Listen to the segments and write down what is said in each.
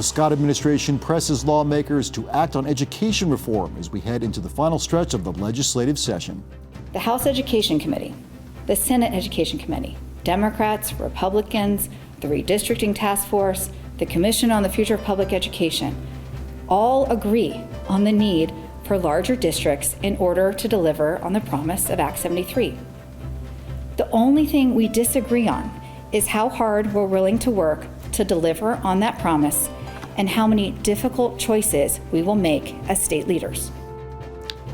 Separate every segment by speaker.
Speaker 1: the Scott administration presses lawmakers to act on education reform as we head into the final stretch of the legislative session.
Speaker 2: The House Education Committee, the Senate Education Committee, Democrats, Republicans, the Redistricting Task Force, the Commission on the Future of Public Education, all agree on the need for larger districts in order to deliver on the promise of Act 73. The only thing we disagree on is how hard we're willing to work to deliver on that promise and how many difficult choices we will make as state leaders.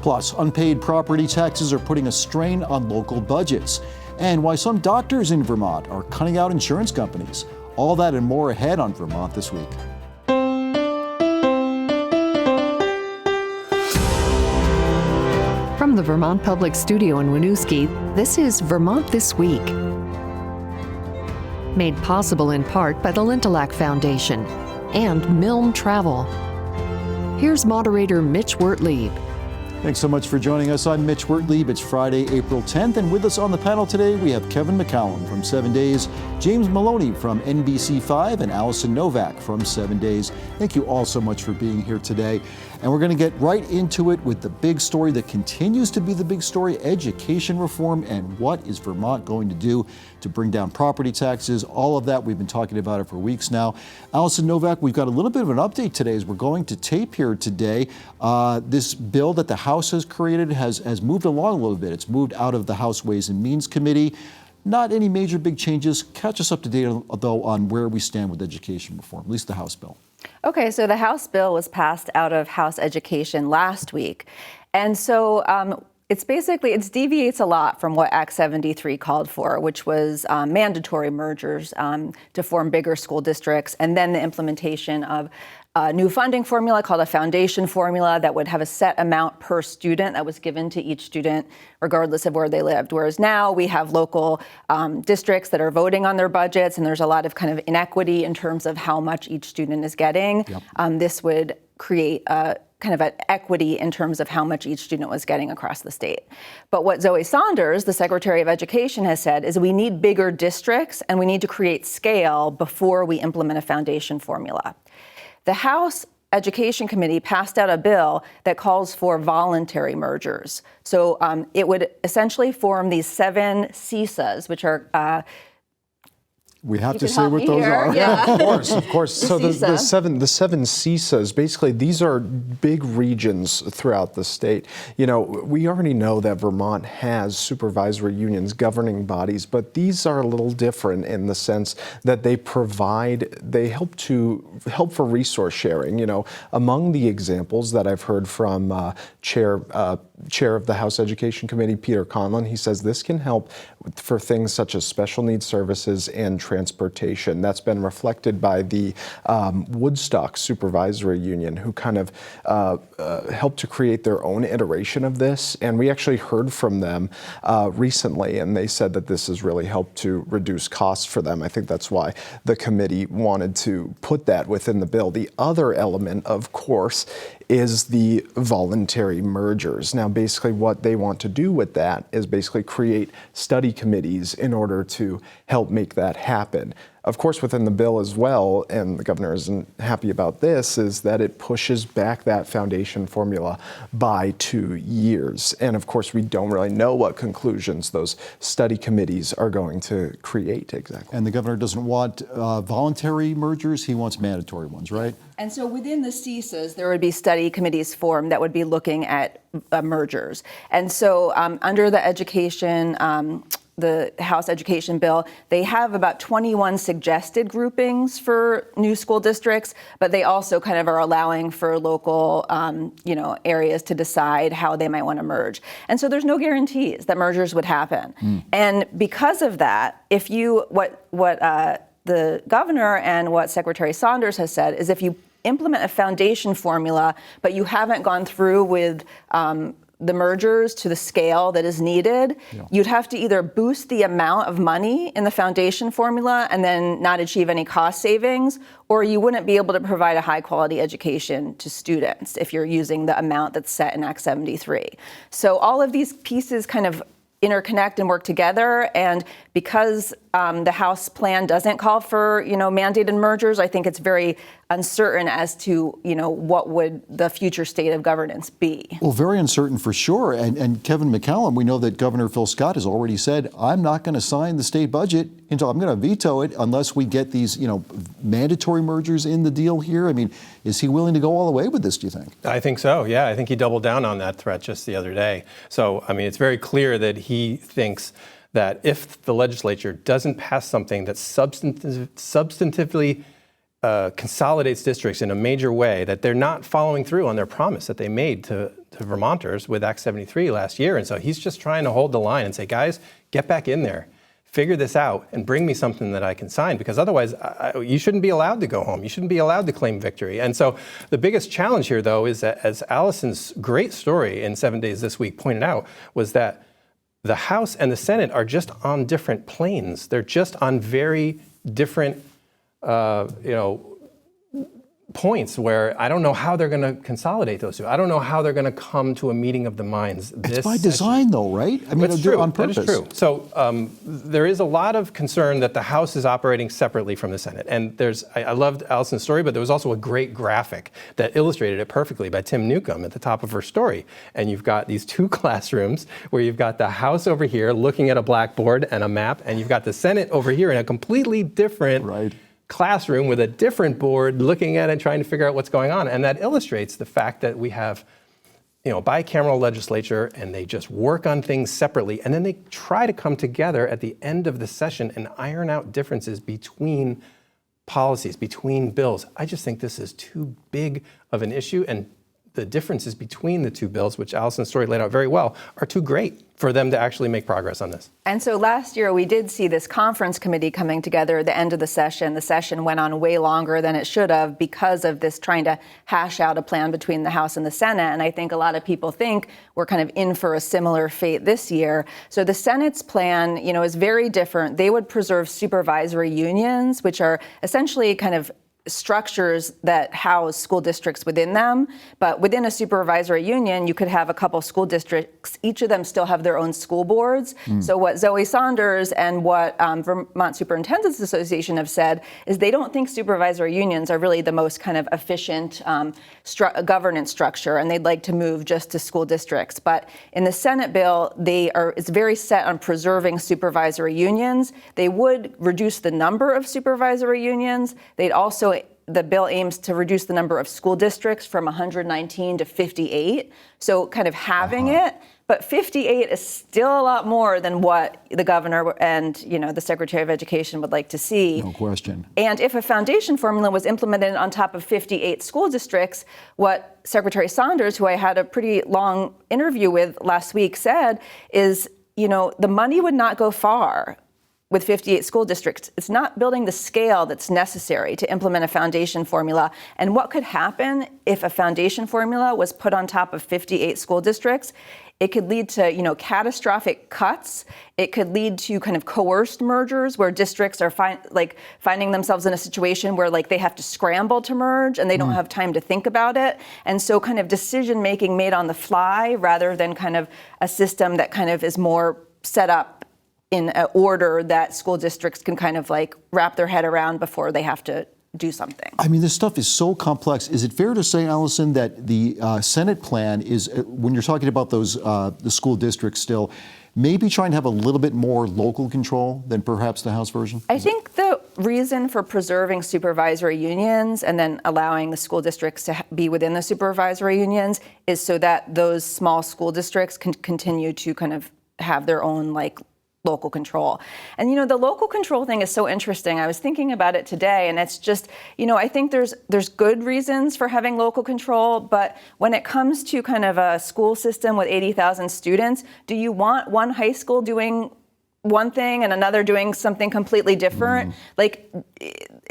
Speaker 1: Plus, unpaid property taxes are putting a strain on local budgets, and why some doctors in Vermont are cutting out insurance companies. All that and more ahead on Vermont This Week.
Speaker 3: From the Vermont Public Studio in Winooski, this is Vermont This Week. Made possible in part by the Lintelak Foundation and Milne Travel. Here's Moderator Mitch Wertlieb.
Speaker 1: Thanks so much for joining us. I'm Mitch Wertlieb. It's Friday, April 10th, and with us on the panel today, we have Kevin McCallum from 7 Days, James Maloney from NBC5, and Alison Novak from 7 Days. Thank you all so much for being here today. And we're going to get right into it with the big story that continues to be the big story, education reform, and what is Vermont going to do to bring down property taxes. All of that, we've been talking about it for weeks now. Alison Novak, we've got a little bit of an update today as we're going to tape here today. This bill that the House has created has moved along a little bit. It's moved out of the House Ways and Means Committee. Not any major big changes. Catch us up to date, though, on where we stand with education reform, at least the House bill.
Speaker 4: Okay, so the House bill was passed out of House Education last week. And so it deviates a lot from what Act 73 called for, which was mandatory mergers to form bigger school districts, and then the implementation of a new funding formula called a foundation formula that would have a set amount per student that was given to each student regardless of where they lived. Whereas now we have local districts that are voting on their budgets, and there's a lot of kind of inequity in terms of how much each student is getting. Yep. This would create a kind of an equity in terms of how much each student was getting across the state. But what Zoe Saunders, the Secretary of Education, has said is we need bigger districts and we need to create scale before we implement a foundation formula. The House Education Committee passed out a bill that calls for voluntary mergers. So it would essentially form these 7 CSAs, which are
Speaker 1: we have to say what those are.
Speaker 4: Yeah.
Speaker 5: Of course. So the seven CSAs, basically, these are big regions throughout the state. You know, we already know that Vermont has supervisory unions, governing bodies, but these are a little different in the sense that they help for resource sharing. You know, among the examples that I've heard from Chair of the House Education Committee, Peter Conlon, he says this can help for things such as special needs services and transportation. That's been reflected by the Woodstock Supervisory Union, who kind of helped to create their own iteration of this. And we actually heard from them recently, and they said that this has really helped to reduce costs for them. I think that's why the committee wanted to put that within the bill. The other element, of course, is the voluntary mergers. Now, basically what they want to do with that is basically create study committees in order to help make that happen. Of course, within the bill as well, and the governor isn't happy about this, is that it pushes back that foundation formula by 2 years. And of course, we don't really know what conclusions those study committees are going to create exactly.
Speaker 1: And the governor doesn't want voluntary mergers, he wants mandatory ones, right?
Speaker 4: And so within the CSAs, there would be study committees formed that would be looking at mergers. And so under the House Education bill, they have about 21 suggested groupings for new school districts, but they also kind of are allowing for local, areas to decide how they might want to merge. And so there's no guarantees that mergers would happen. And because of that, what the governor and what Secretary Saunders has said is if you implement a foundation formula, but you haven't gone through with the mergers to the scale that is needed, you'd have to either boost the amount of money in the foundation formula and then not achieve any cost savings, or you wouldn't be able to provide a high quality education to students if you're using the amount that's set in Act 73. So all of these pieces kind of interconnect and work together, and because the House plan doesn't call for, mandated mergers, I think it's very uncertain as to, what would the future state of governance be.
Speaker 1: Well, very uncertain for sure. And Kevin McCallum, we know that Governor Phil Scott has already said, I'm not going to sign the state budget until I'm going to veto it unless we get these, mandatory mergers in the deal here. I mean, is he willing to go all the way with this, do you think?
Speaker 6: I think so, yeah. I think he doubled down on that threat just the other day. So, I mean, it's very clear that he thinks that if the legislature doesn't pass something that substantively consolidates districts in a major way, that they're not following through on their promise that they made to Vermonters with Act 73 last year. And so he's just trying to hold the line and say, guys, get back in there, figure this out, and bring me something that I can sign, because otherwise you shouldn't be allowed to go home. You shouldn't be allowed to claim victory. And so the biggest challenge here, though, is that, as Alison's great story in 7 Days This Week pointed out, was that the House and the Senate are just on different planes. They're just on very different, points where I don't know how they're going to consolidate those two. I don't know how they're going to come to a meeting of the minds.
Speaker 1: It's by design, though, right? I mean,
Speaker 6: it's true.
Speaker 1: On purpose.
Speaker 6: That is true. So there is a lot of concern that the House is operating separately from the Senate. And I loved Alison's story, but there was also a great graphic that illustrated it perfectly by Tim Newcomb at the top of her story. And you've got these two classrooms where you've got the House over here looking at a blackboard and a map, and you've got the Senate over here in a completely different classroom with a different board looking at it, trying to figure out what's going on. And that illustrates the fact that we have, bicameral legislature, and they just work on things separately. And then they try to come together at the end of the session and iron out differences between policies, between bills. I just think this is too big of an issue, and the differences between the two bills, which Alison's story laid out very well, are too great for them to actually make progress on this.
Speaker 4: And so last year we did see this conference committee coming together at the end of the session. The session went on way longer than it should have because of this trying to hash out a plan between the House and the Senate. And I think a lot of people think we're kind of in for a similar fate this year. So the Senate's plan, is very different. They would preserve supervisory unions, which are essentially kind of structures that house school districts within them. But within a supervisory union, you could have a couple school districts. Each of them still have their own school boards. So what Zoe Saunders and what Vermont Superintendents Association have said is they don't think supervisory unions are really the most kind of efficient governance structure, and they'd like to move just to school districts. But in the Senate bill, it's very set on preserving supervisory unions. They would reduce the number of supervisory unions. They'd also the bill aims to reduce the number of school districts from 119 to 58. So kind of having it, but 58 is still a lot more than what the governor and, the Secretary of Education would like to see.
Speaker 1: No question.
Speaker 4: And if a foundation formula was implemented on top of 58 school districts, what Secretary Saunders, who I had a pretty long interview with last week, said is, the money would not go far with 58 school districts. It's not building the scale that's necessary to implement a foundation formula. And what could happen if a foundation formula was put on top of 58 school districts? It could lead to, catastrophic cuts. It could lead to kind of coerced mergers where districts are finding themselves in a situation where they have to scramble to merge and they don't have time to think about it. And so kind of decision making made on the fly rather than kind of a system that kind of is more set up in an order that school districts can kind of wrap their head around before they have to do something.
Speaker 1: I mean, this stuff is so complex. Is it fair to say, Alison, that the Senate plan is, when you're talking about those the school districts still, maybe trying to have a little bit more local control than perhaps the House version?
Speaker 4: I think the reason for preserving supervisory unions and then allowing the school districts to be within the supervisory unions is so that those small school districts can continue to kind of have their own local control. And the local control thing is so interesting. I was thinking about it today, and it's just, I think there's good reasons for having local control, but when it comes to kind of a school system with 80,000 students, do you want one high school doing one thing and another doing something completely different?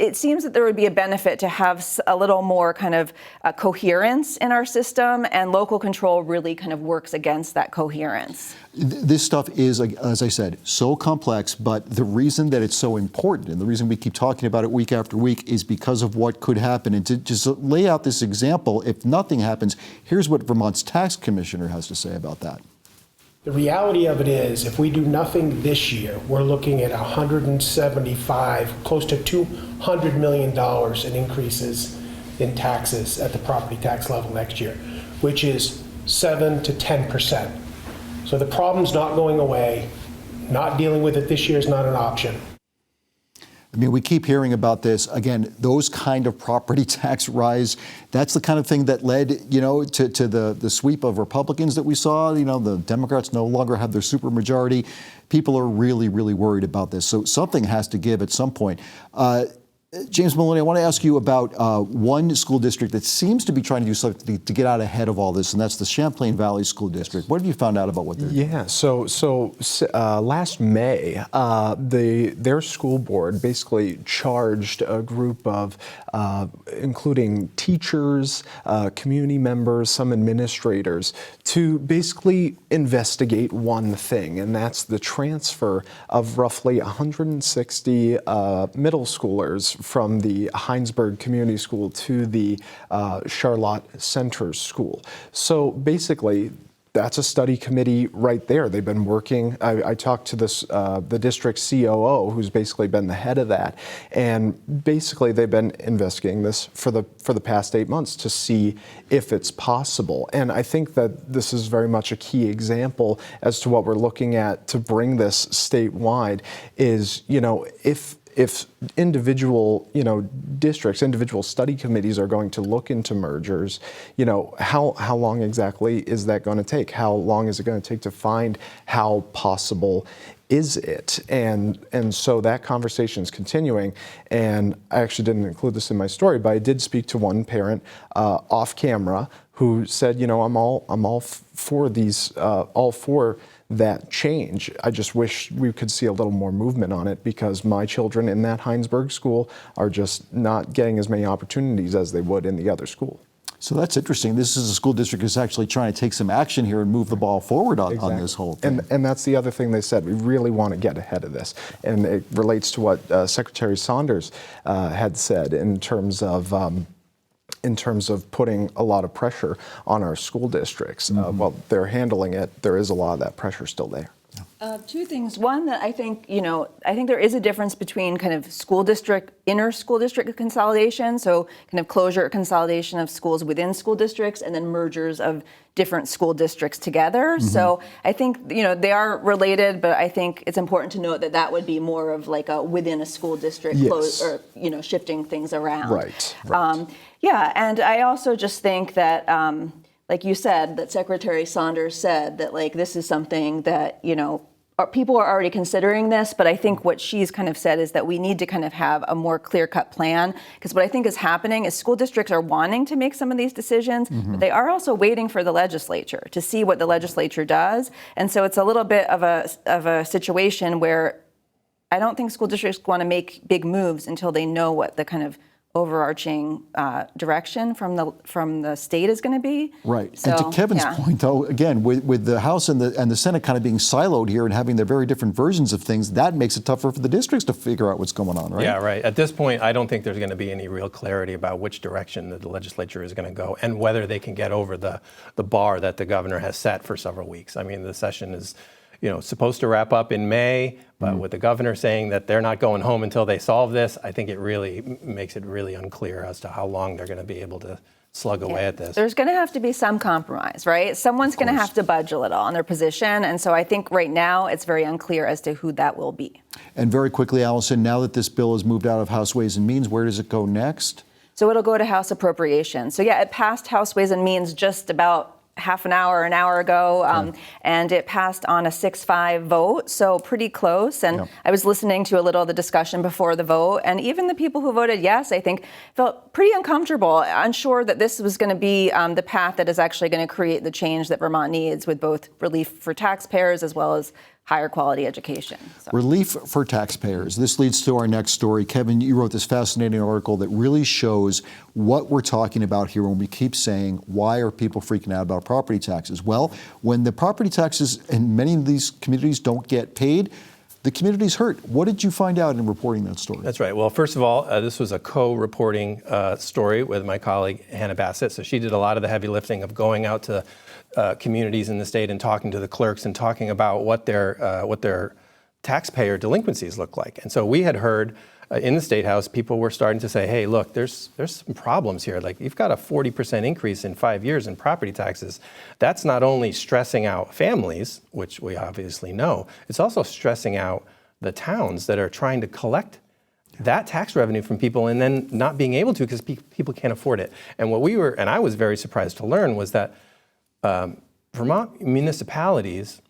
Speaker 4: It seems that there would be a benefit to have a little more kind of coherence in our system, and local control really kind of works against that coherence.
Speaker 1: This stuff is, as I said, so complex, but the reason that it's so important and the reason we keep talking about it week after week is because of what could happen. And to just lay out this example, if nothing happens, here's what Vermont's tax commissioner has to say about that.
Speaker 7: The reality of it is, if we do nothing this year, we're looking at 175, close to $200 million in increases in taxes at the property tax level next year, which is 7 to 10%. So the problem's not going away. Not dealing with it this year is not an option.
Speaker 1: I mean, we keep hearing about this. Again, those kind of property tax rise, that's the kind of thing that led, to the sweep of Republicans that we saw. The Democrats no longer have their supermajority. People are really, really worried about this. So something has to give at some point. James Maloney, I want to ask you about one school district that seems to be trying to do something to get out ahead of all this, and that's the Champlain Valley School District. What have you found out about what they're doing?
Speaker 5: Yeah, so last May, their school board basically charged a group of, including teachers, community members, some administrators, to basically investigate one thing, and that's the transfer of roughly 160 middle schoolers from the Heinsberg Community School to the Charlotte Center School. So basically, that's a study committee right there. They've been working. I talked to the district COO, who's basically been the head of that, and basically they've been investigating this for the past 8 months to see if it's possible. And I think that this is very much a key example as to what we're looking at to bring this statewide. Is if individual, districts, individual study committees are going to look into mergers, how long exactly is that going to take? How long is it going to take to find how possible is it? And so that conversation is continuing. And I actually didn't include this in my story, but I did speak to one parent off camera who said, I'm all for these, all for that change. I just wish we could see a little more movement on it, because my children in that Heinsberg school are just not getting as many opportunities as they would in the other school.
Speaker 1: So that's interesting. This is a school district that's actually trying to take some action here and move the ball forward on this whole thing.
Speaker 5: And that's the other thing they said. We really want to get ahead of this. And it relates to what Secretary Saunders had said in terms of putting a lot of pressure on our school districts. While they're handling it, there is a lot of that pressure still there.
Speaker 4: Two things. One, that I think there is a difference between kind of inner school district consolidation, so kind of closure or consolidation of schools within school districts, and then mergers of different school districts together. So I think, they are related, but I think it's important to note that would be more of like a within a school district,
Speaker 5: yes,
Speaker 4: or, shifting things around.
Speaker 5: Right.
Speaker 4: Yeah, and I also just think that, like you said, that Secretary Saunders said that this is something that, people are already considering this, but I think what she's kind of said is that we need to kind of have a more clear-cut plan, because what I think is happening is school districts are wanting to make some of these decisions, but they are also waiting for the legislature to see what the legislature does. And so it's a little bit of a situation where I don't think school districts want to make big moves until they know what the kind of overarching direction from the state is going to be.
Speaker 1: Right.
Speaker 4: So,
Speaker 1: and to Kevin's point, though, again, with the House and the Senate kind of being siloed here and having their very different versions of things, that makes it tougher for the districts to figure out what's going on, right?
Speaker 6: Yeah, right. At this point, I don't think there's going to be any real clarity about which direction that the legislature is going to go and whether they can get over the bar that the governor has set for several weeks. I mean, the session is supposed to wrap up in May, but with the governor saying that they're not going home until they solve this, I think it really makes it really unclear as to how long they're going to be able to slug away at this.
Speaker 4: There's going to have to be some compromise, right? Someone's going to have to budge a little on their position, and so I think right now it's very unclear as to who that will be.
Speaker 1: And very quickly, Alison, now that this bill has moved out of House Ways and Means, where does it go next?
Speaker 4: So it'll go to House Appropriations. So yeah, it passed House Ways and Means just about an hour ago, and it passed on a 6-5 vote, so pretty close. And I was listening to a little of the discussion before the vote, and even the people who voted yes, I think, felt pretty uncomfortable, unsure that this was going to be the path that is actually going to create the change that Vermont needs, with both relief for taxpayers as well as higher quality education. So.
Speaker 1: Relief for taxpayers. This leads to our next story. Kevin, you wrote this fascinating article that really shows what we're talking about here when we keep saying, why are people freaking out about property taxes? Well, when the property taxes in many of these communities don't get paid, the community's hurt. What did you find out in reporting that story?
Speaker 6: That's right. Well, first of all, this was a co-reporting story with my colleague Hannah Bassett. So she did a lot of the heavy lifting of going out to communities in the state and talking to the clerks and talking about what their taxpayer delinquencies look like. And so we had heard in the State House, people were starting to say, hey, look, there's some problems here. Like, you've got a 40% increase in 5 years in property taxes. That's not only stressing out families, which we obviously know, it's also stressing out the towns that are trying to collect that tax revenue from people and then not being able to because people can't afford it. And and I was very surprised to learn, was that Vermont municipalities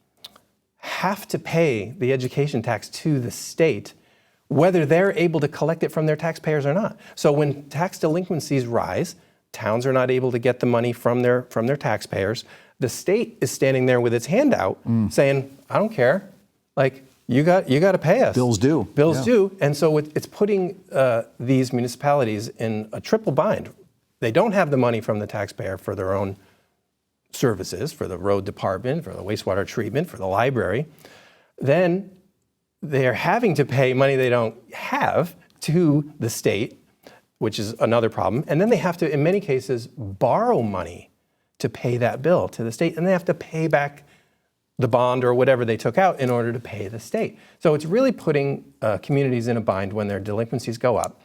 Speaker 6: have to pay the education tax to the state, whether they're able to collect it from their taxpayers or not. So when tax delinquencies rise, towns are not able to get the money from their taxpayers. The state is standing there with its hand out saying, I don't care. Like, you got to pay us.
Speaker 1: Bills due.
Speaker 6: Bills due. And so it's putting these municipalities in a triple bind. They don't have the money from the taxpayer for their own services, for the road department, for the wastewater treatment, for the library. Then they're having to pay money they don't have to the state, which is another problem. And then they have to, in many cases, borrow money to pay that bill to the state. And they have to pay back the bond or whatever they took out in order to pay the state. So it's really putting communities in a bind when their delinquencies go up.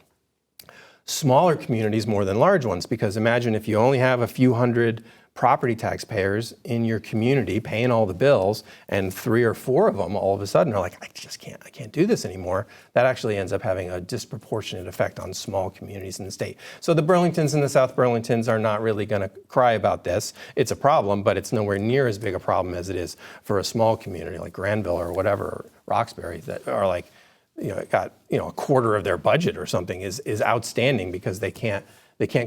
Speaker 6: Smaller communities more than large ones, because imagine if you only have a few hundred property taxpayers in your community paying all the bills, and 3 or 4 of them all of a sudden are like, I can't do this anymore. That actually ends up having a disproportionate effect on small communities in the state. So the Burlingtons and the South Burlingtons are not really going to cry about this. It's a problem, but it's nowhere near as big a problem as it is for a small community like Granville or whatever, or Roxbury, that are like, got a quarter of their budget or something is outstanding because they can't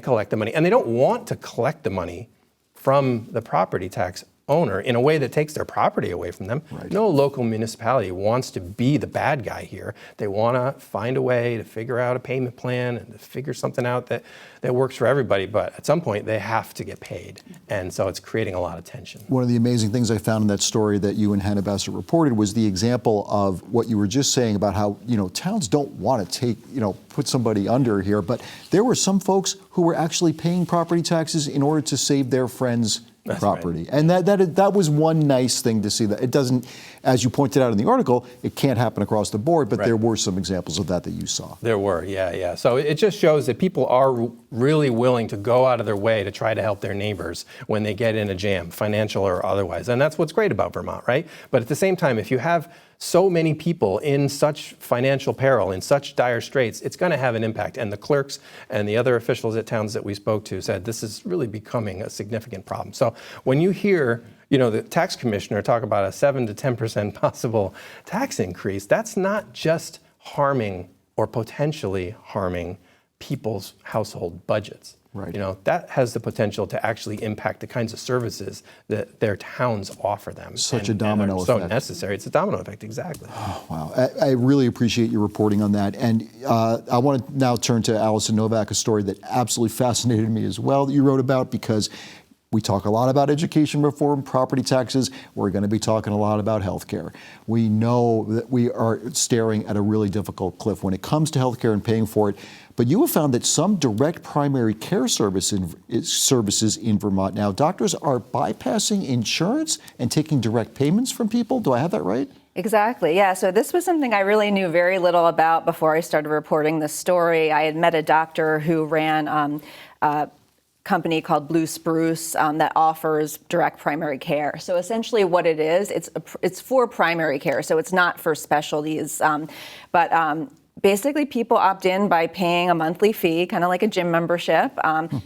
Speaker 6: collect the money, and they don't want to collect the money from the property tax owner in a way that takes their property away from them. Right. No local municipality wants to be the bad guy here. They want to find a way to figure out a payment plan and to figure something out that works for everybody. But at some point, they have to get paid. And so it's creating a lot of tension.
Speaker 1: One of the amazing things I found in that story that you and Hannah Bassett reported was the example of what you were just saying about how, towns don't want to put somebody under here. But there were some folks who were actually paying property taxes in order to save their friends'
Speaker 6: That's
Speaker 1: property.
Speaker 6: Right.
Speaker 1: And that was one nice thing to see. That it doesn't, as you pointed out in the article, it can't happen across the board, but there were some examples of that you saw.
Speaker 6: There were, yeah. So it just shows that people are really willing to go out of their way to try to help their neighbors when they get in a jam, financial or otherwise. And that's what's great about Vermont, right? But at the same time, if you have so many people in such financial peril, in such dire straits, it's going to have an impact. And the clerks and the other officials at towns that we spoke to said this is really becoming a significant problem. So when you hear the tax commissioner talk about a 7 to 10% possible tax increase, that's not just harming or potentially harming people's household budgets.
Speaker 1: Right.
Speaker 6: That has the potential to actually impact the kinds of services that their towns offer them.
Speaker 1: Such a domino effect.
Speaker 6: So necessary. It's a domino effect, exactly.
Speaker 1: Oh, wow. I really appreciate your reporting on that. And I want to now turn to Alison Novak, a story that absolutely fascinated me as well that you wrote about, because we talk a lot about education reform, property taxes. We're going to be talking a lot about healthcare. We know that we are staring at a really difficult cliff when it comes to healthcare and paying for it. But you have found that some direct primary care services in Vermont now, doctors are bypassing insurance and taking direct payments from people. Do I have that right?
Speaker 4: Exactly, yeah. So this was something I really knew very little about before I started reporting this story. I had met a doctor who ran a company called Blue Spruce that offers direct primary care. So essentially what it is, it's for primary care, so it's not for specialties. Basically, people opt in by paying a monthly fee, kind of like a gym membership.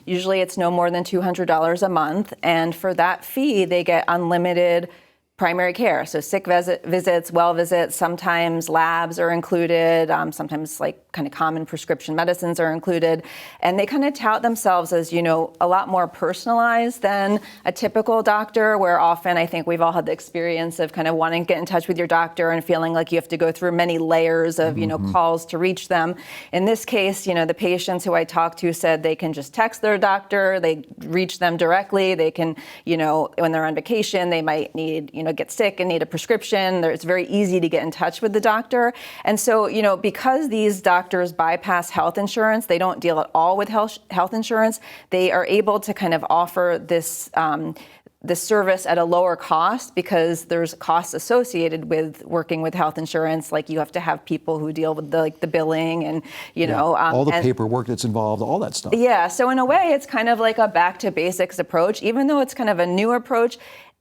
Speaker 4: Usually it's no more than $200 a month. And for that fee, they get unlimited primary care. So sick visits, well visits, sometimes labs are included, sometimes like kind of common prescription medicines are included. And they kind of tout themselves as, a lot more personalized than a typical doctor, where often I think we've all had the experience of kind of wanting to get in touch with your doctor and feeling like you have to go through many layers of, calls to reach them. In this case, the patients who I talked to said they can just text their doctor, they reach them directly, they can, when they're on vacation, they might need, get sick and need a prescription, it's very easy to get in touch with the doctor. And so, because these doctors bypass health insurance, they don't deal at all with health insurance, they are able to kind of offer this service at a lower cost because there's costs associated with working with health insurance. Like you have to have people who deal with the billing and,
Speaker 1: all the paperwork that's involved, all that stuff.
Speaker 4: Yeah. So in a way, it's kind of like a back to basics approach, even though it's kind of a new approach.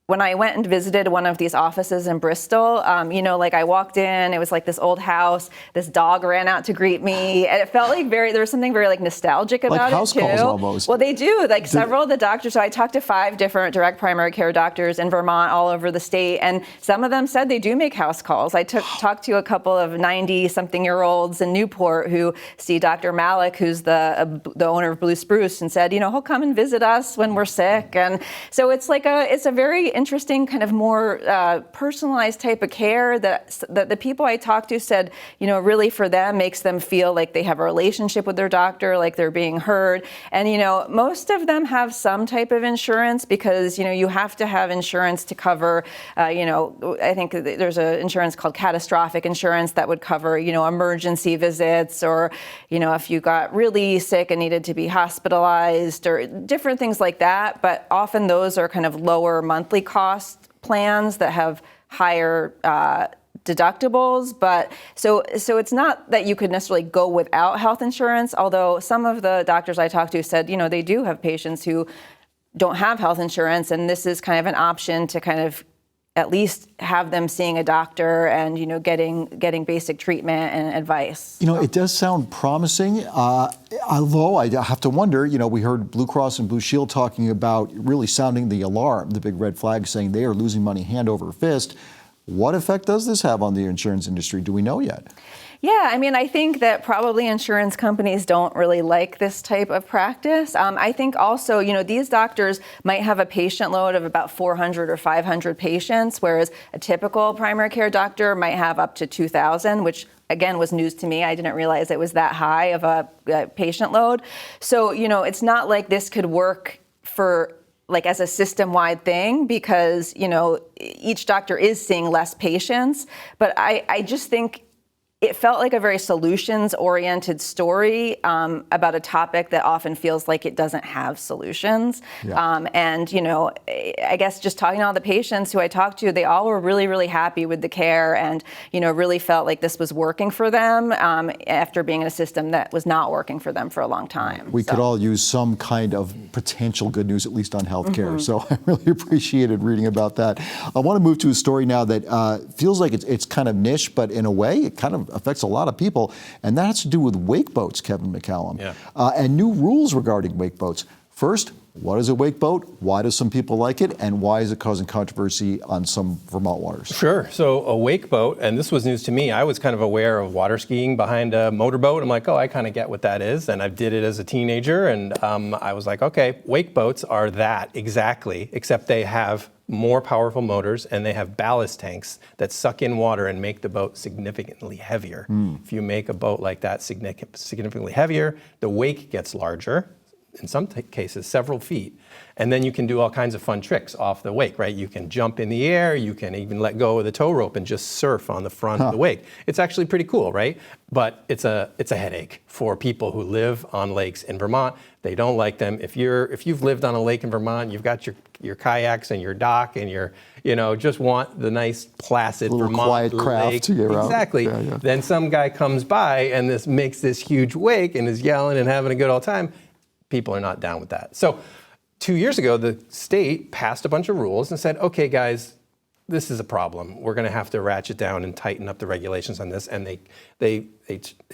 Speaker 4: When I went and visited one of these offices in Bristol, I walked in, it was like this old house, this dog ran out to greet me, and it felt like there was something very like nostalgic about
Speaker 1: like house
Speaker 4: it too.
Speaker 1: Calls almost.
Speaker 4: Well, they do, several of the doctors, so I talked to 5 different direct primary care doctors in Vermont, all over the state, and some of them said they do make house calls. I talked to a couple of 90-something-year-olds in Newport who see Dr. Malik, who's the owner of Blue Spruce, and said, he'll come and visit us when we're sick. And so it's a very interesting kind of more personalized type of care that the people I talked to said, really for them makes them feel like they have a relationship with their doctor, like they're being heard. And, most of them have some type of insurance because, you have to have insurance to cover, I think there's an insurance called catastrophic insurance that would cover, emergency visits or, if you got really sick and needed to be hospitalized or different things like that. But often those are kind of lower monthly cost plans that have higher deductibles, but so it's not that you could necessarily go without health insurance, although some of the doctors I talked to said, they do have patients who don't have health insurance, and this is kind of an option to kind of at least have them seeing a doctor and, getting basic treatment and advice.
Speaker 1: It does sound promising, although I have to wonder, we heard Blue Cross and Blue Shield talking about really sounding the alarm, the big red flag, saying they are losing money hand over fist. What effect does this have on the insurance industry? Do we know yet?
Speaker 4: Yeah, I think that probably insurance companies don't really like this type of practice. I think also, these doctors might have a patient load of about 400 or 500 patients, whereas a typical primary care doctor might have up to 2,000, which again was news to me. I didn't realize it was that high of a patient load. So, it's not like this could work for as a system-wide thing because, each doctor is seeing less patients. But I just think it felt like a very solutions-oriented story about a topic that often feels like it doesn't have solutions.
Speaker 1: Yeah.
Speaker 4: And, I guess just talking to all the patients who I talked to, they all were really, really happy with the care and, really felt like this was working for them after being in a system that was not working for them for a long time.
Speaker 1: We could all use some kind of potential good news, at least on healthcare. Mm-hmm. So I really appreciated reading about that. I want to move to a story now that feels like it's kind of niche, but in a way, it kind of affects a lot of people, and that has to do with wakeboats, Kevin McCallum, and new rules regarding wakeboats. First, what is a wakeboat? Why do some people like it? And why is it causing controversy on some Vermont waters?
Speaker 6: Sure. So a wakeboat, and this was news to me. I was kind of aware of water skiing behind a motorboat. I'm like, I kind of get what that is. And I did it as a teenager. And I was like, okay, wakeboats are that exactly, except they have more powerful motors and they have ballast tanks that suck in water and make the boat significantly heavier. If you make a boat like that significantly heavier, the wake gets larger, in some cases several feet, and then you can do all kinds of fun tricks off the wake, right? You can jump in the air, you can even let go of the tow rope and just surf on the front of the wake. It's actually pretty cool, right? But it's a headache for people who live on lakes in Vermont. They don't like them. If you've lived on a lake in Vermont, you've got your kayaks and your dock and your, just want the nice placid
Speaker 1: little
Speaker 6: Vermont
Speaker 1: quiet craft
Speaker 6: lake.
Speaker 1: to get around.
Speaker 6: Exactly.
Speaker 1: Yeah.
Speaker 6: Then some guy comes by and this makes this huge wake and is yelling and having a good old time. People are not down with that. So 2 years ago, the state passed a bunch of rules and said, okay, guys, this is a problem. We're going to have to ratchet down and tighten up the regulations on this. And they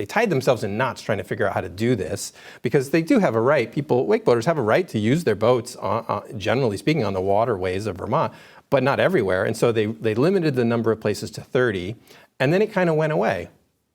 Speaker 6: tied themselves in knots trying to figure out how to do this because they do have a right. Wakeboaters have a right to use their boats, generally speaking, on the waterways of Vermont, but not everywhere. And so they limited the number of places to 30. And then it kind of went away,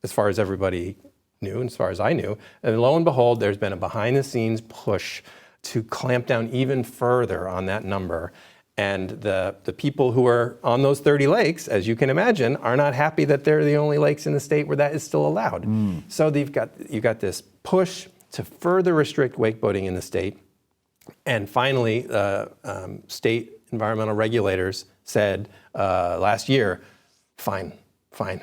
Speaker 6: as far as everybody knew, and as far as I knew. And lo and behold, there's been a behind-the-scenes push to clamp down even further on that number. And the people who are on those 30 lakes, as you can imagine, are not happy that they're the only lakes in the state where that is still allowed. So you've got this push to further restrict wakeboating in the state. And finally, state environmental regulators said last year, fine.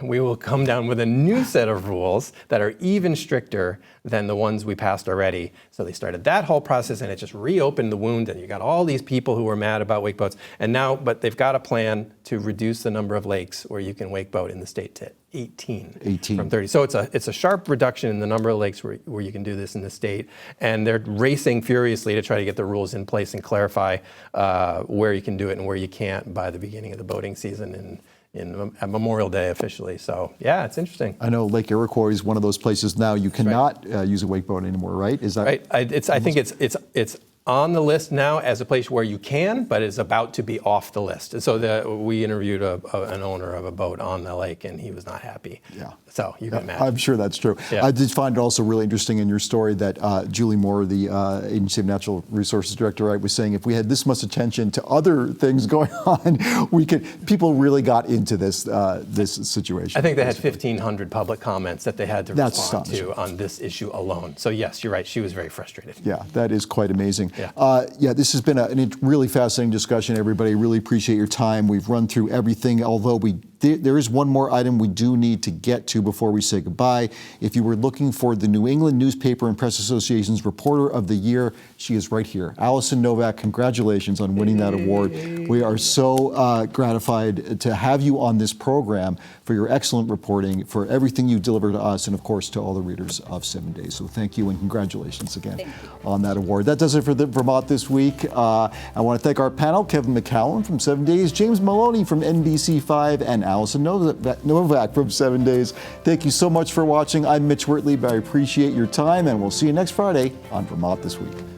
Speaker 6: We will come down with a new set of rules that are even stricter than the ones we passed already. So they started that whole process, and it just reopened the wound. And you got all these people who were mad about wakeboats, and now, but they've got a plan to reduce the number of lakes where you can wakeboat in the state to 18 from 30. So it's a sharp reduction in the number of lakes where you can do this in the state, and they're racing furiously to try to get the rules in place and clarify where you can do it and where you can't by the beginning of the boating season at Memorial Day officially. So yeah, it's interesting.
Speaker 1: I know Lake Iroquois is one of those places now you cannot use a wakeboat anymore, right? Is that
Speaker 6: right? I think it's on the list now as a place where you can, but it's about to be off the list. And so we interviewed an owner of a boat on the lake, and he was not happy.
Speaker 1: Yeah.
Speaker 6: So you can imagine.
Speaker 1: I'm sure that's true.
Speaker 6: Yeah.
Speaker 1: I did find it also really interesting in your story that Julie Moore, the Agency of Natural Resources Director, right, was saying if we had this much attention to other things going on, people really got into this situation.
Speaker 6: I think they had 1,500 public comments that they had to
Speaker 1: That's
Speaker 6: respond
Speaker 1: astonishing.
Speaker 6: to on this issue alone. So yes, you're right. She was very frustrated.
Speaker 1: Yeah, that is quite amazing.
Speaker 6: Yeah.
Speaker 1: This has been a really fascinating discussion, everybody. Really appreciate your time. We've run through everything, although there is one more item we do need to get to before we say goodbye. If you were looking for the New England Newspaper and Press Association's Reporter of the Year, she is right here. Alison Novak, congratulations on winning that award. We are so gratified to have you on this program for your excellent reporting, for everything you deliver to us, and of course to all the readers of 7 Days. So thank you and congratulations again on that award. That does it for Vermont This Week. I want to thank our panel, Kevin McCallum from 7 Days, James Maloney from NBC5, and Alison Novak from 7 Days. Thank you so much for watching. I'm Mitch Wertlieb. I appreciate your time, and we'll see you next Friday on Vermont This Week.